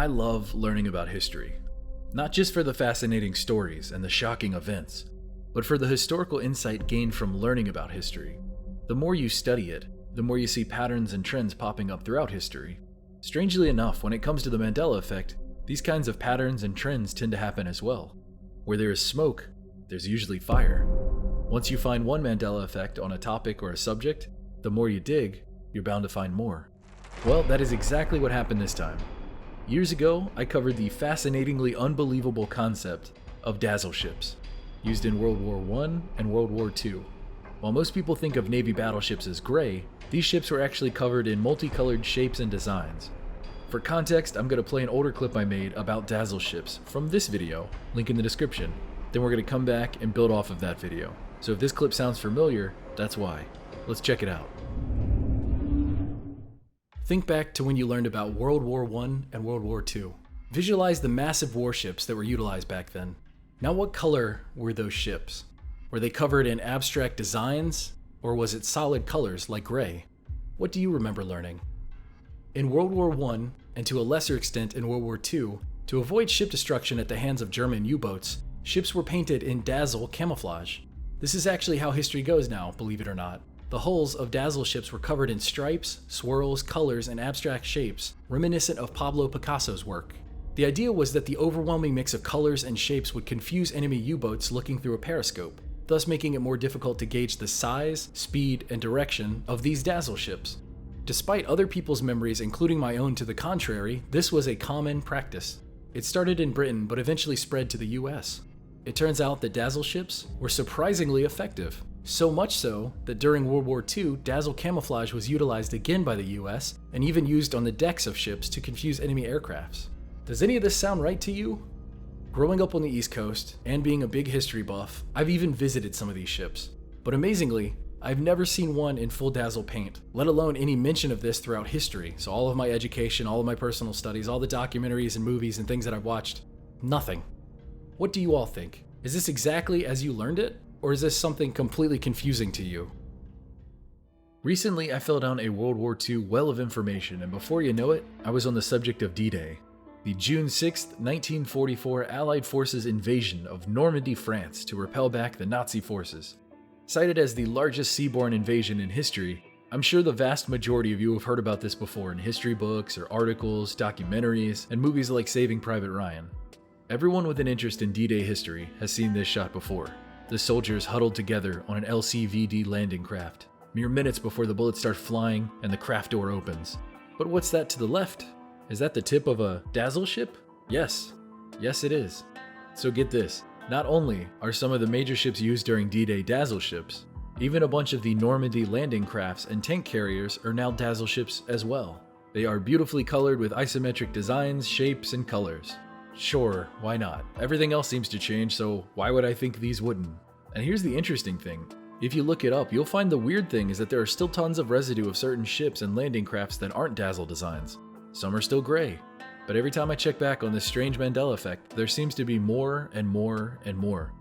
I love learning about history, not just for the fascinating stories and the shocking events, but for the historical insight gained from learning about history. The more you study it, the more you see patterns and trends popping up throughout history. Strangely enough, when it comes to the Mandela effect, these kinds of patterns and trends tend to happen as well. Where there is smoke, there's usually fire. Once you find one Mandela effect on a topic or a subject, the more you dig, you're bound to find more. Well, that is exactly what happened this time. Years ago, I covered the fascinatingly unbelievable concept of Dazzle ships, used in World War I and World War II. While most people think of Navy battleships as gray, these ships were actually covered in multicolored shapes and designs. For context, I'm going to play an older clip I made about Dazzle ships from this video, link in the description. Then we're going to come back and build off of that video. So if this clip sounds familiar, that's why. Let's check it out. Think back to when you learned about World War I and World War II. Visualize the massive warships that were utilized back then. Now, what color were those ships? Were they covered in abstract designs, or was it solid colors like gray? What do you remember learning? In World War I, and to a lesser extent in World War II, to avoid ship destruction at the hands of German U-boats, ships were painted in Dazzle camouflage. This is actually how history goes now, believe it or not. The hulls of Dazzle ships were covered in stripes, swirls, colors, and abstract shapes, reminiscent of Pablo Picasso's work. The idea was that the overwhelming mix of colors and shapes would confuse enemy U-boats looking through a periscope, thus making it more difficult to gauge the size, speed, and direction of these Dazzle ships. Despite other people's memories, including my own to the contrary, this was a common practice. It started in Britain, but eventually spread to the US. It turns out that Dazzle ships were surprisingly effective. So much so that during World War II, Dazzle camouflage was utilized again by the US and even used on the decks of ships to confuse enemy aircrafts. Does any of this sound right to you? Growing up on the East Coast and being a big history buff, I've even visited some of these ships. But amazingly, I've never seen one in full Dazzle paint, let alone any mention of this throughout history. So all of my education, all of my personal studies, all the documentaries and movies and things that I've watched, nothing. What do you all think? Is this exactly as you learned it? Or is this something completely confusing to you? Recently, I fell down a World War II well of information, and before you know it, I was on the subject of D-Day, the June 6, 1944 Allied forces invasion of Normandy, France to repel back the Nazi forces. Cited as the largest seaborne invasion in history, I'm sure the vast majority of you have heard about this before in history books or articles, documentaries, and movies like Saving Private Ryan. Everyone with an interest in D-Day history has seen this shot before. The soldiers huddled together on an LCVD landing craft, mere minutes before the bullets start flying and the craft door opens. But what's that to the left? Is that the tip of a Dazzle ship? Yes. Yes, it is. So get this. Not only are some of the major ships used during D-Day Dazzle ships, even a bunch of the Normandy landing crafts and tank carriers are now Dazzle ships as well. They are beautifully colored with isometric designs, shapes, and colors. Sure, why not? Everything else seems to change, so why would I think these wouldn't? And here's the interesting thing. If you look it up, you'll find the weird thing is that there are still tons of residue of certain ships and landing crafts that aren't Dazzle designs. Some are still gray. But every time I check back on this strange Mandela effect, there seems to be more and more and more.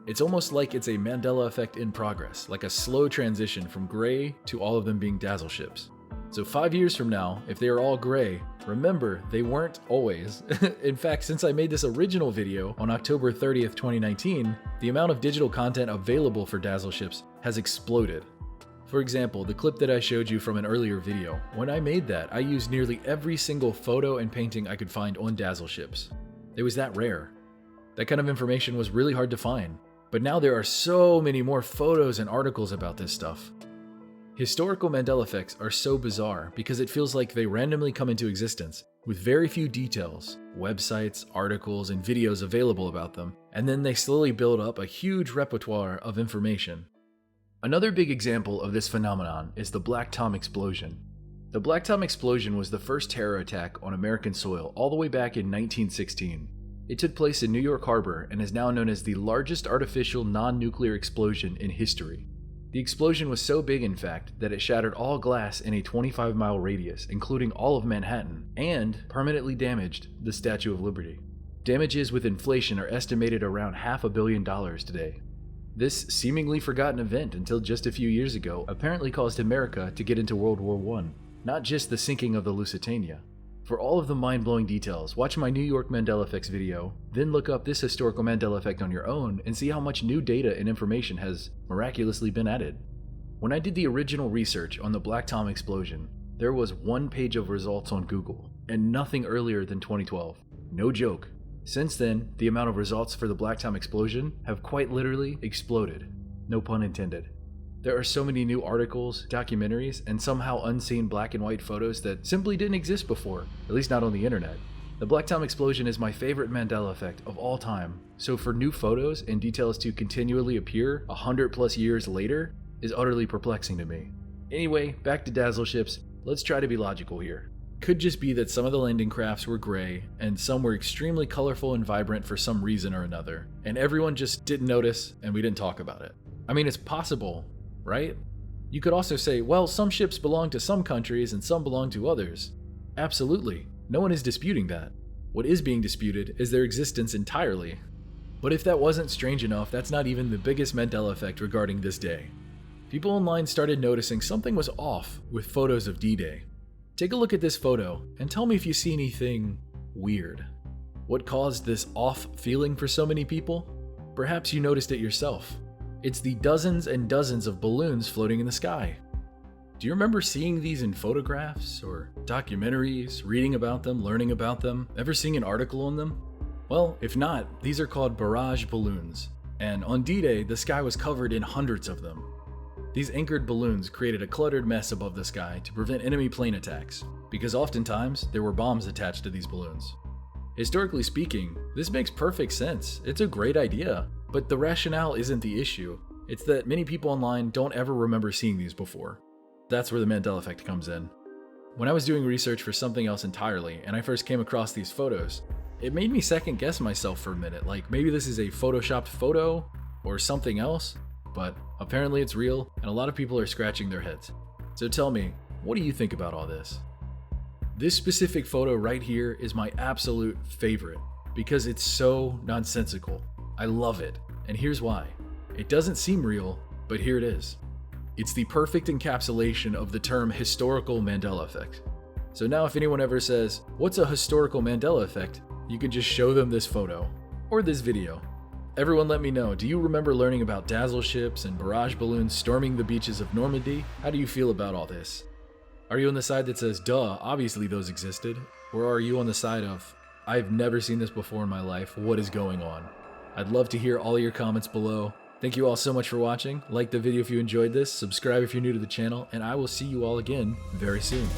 It's almost like it's a Mandela effect in progress, like a slow transition from gray to all of them being Dazzle ships. So 5 years from now, if they are all gray, remember, they weren't always. In fact, since I made this original video on October 30th, 2019, the amount of digital content available for Dazzle ships has exploded. For example, the clip that I showed you from an earlier video, when I made that, I used nearly every single photo and painting I could find on Dazzle ships. It was that rare. That kind of information was really hard to find. But now there are so many more photos and articles about this stuff. Historical Mandela effects are so bizarre because it feels like they randomly come into existence with very few details, websites, articles, and videos available about them, and then they slowly build up a huge repertoire of information. Another big example of this phenomenon is the Black Tom explosion. The Black Tom explosion was the first terror attack on American soil all the way back in 1916. It took place in New York Harbor and is now known as the largest artificial non-nuclear explosion in history. The explosion was so big, in fact, that it shattered all glass in a 25-mile radius, including all of Manhattan, and permanently damaged the Statue of Liberty. Damages with inflation are estimated around $500 million today. This seemingly forgotten event until just a few years ago apparently caused America to get into World War I, not just the sinking of the Lusitania. For all of the mind-blowing details, watch my New York Mandela Effects video, then look up this historical Mandela effect on your own and see how much new data and information has miraculously been added. When I did the original research on the Black Tom explosion, there was 1 page of results on Google, and nothing earlier than 2012. No joke. Since then, the amount of results for the Black Tom explosion have quite literally exploded. No pun intended. There are so many new articles, documentaries, and somehow unseen black and white photos that simply didn't exist before, at least not on the internet. The Black Tom explosion is my favorite Mandela effect of all time, so for new photos and details to continually appear 100+ years later is utterly perplexing to me. Anyway, back to Dazzle ships, let's try to be logical here. Could just be that some of the landing crafts were gray, and some were extremely colorful and vibrant for some reason or another, and everyone just didn't notice and we didn't talk about it. I mean, it's possible, right? You could also say, well, some ships belong to some countries and some belong to others. Absolutely. No one is disputing that. What is being disputed is their existence entirely. But if that wasn't strange enough, that's not even the biggest Mandela effect regarding this day. People online started noticing something was off with photos of D-Day. Take a look at this photo and tell me if you see anything weird. What caused this off feeling for so many people? Perhaps you noticed it yourself. It's the dozens and dozens of balloons floating in the sky. Do you remember seeing these in photographs or documentaries, reading about them, learning about them, ever seeing an article on them? Well, if not, these are called barrage balloons, and on D-Day, the sky was covered in hundreds of them. These anchored balloons created a cluttered mess above the sky to prevent enemy plane attacks, because oftentimes there were bombs attached to these balloons. Historically speaking, this makes perfect sense. It's a great idea, but the rationale isn't the issue. It's that many people online don't ever remember seeing these before. That's where the Mandela effect comes in. When I was doing research for something else entirely, and I first came across these photos, it made me second guess myself for a minute, like maybe this is a photoshopped photo or something else, but apparently it's real, and a lot of people are scratching their heads. So tell me, what do you think about all this? This specific photo right here is my absolute favorite, because it's so nonsensical. I love it, and here's why. It doesn't seem real, but here it is. It's the perfect encapsulation of the term historical Mandela effect. So now if anyone ever says, what's a historical Mandela effect? You can just show them this photo, or this video. Everyone let me know, do you remember learning about Dazzle ships and barrage balloons storming the beaches of Normandy? How do you feel about all this? Are you on the side that says, duh, obviously those existed? Or are you on the side of, I've never seen this before in my life, what is going on? I'd love to hear all your comments below. Thank you all so much for watching. Like the video if you enjoyed this, subscribe if you're new to the channel, and I will see you all again very soon.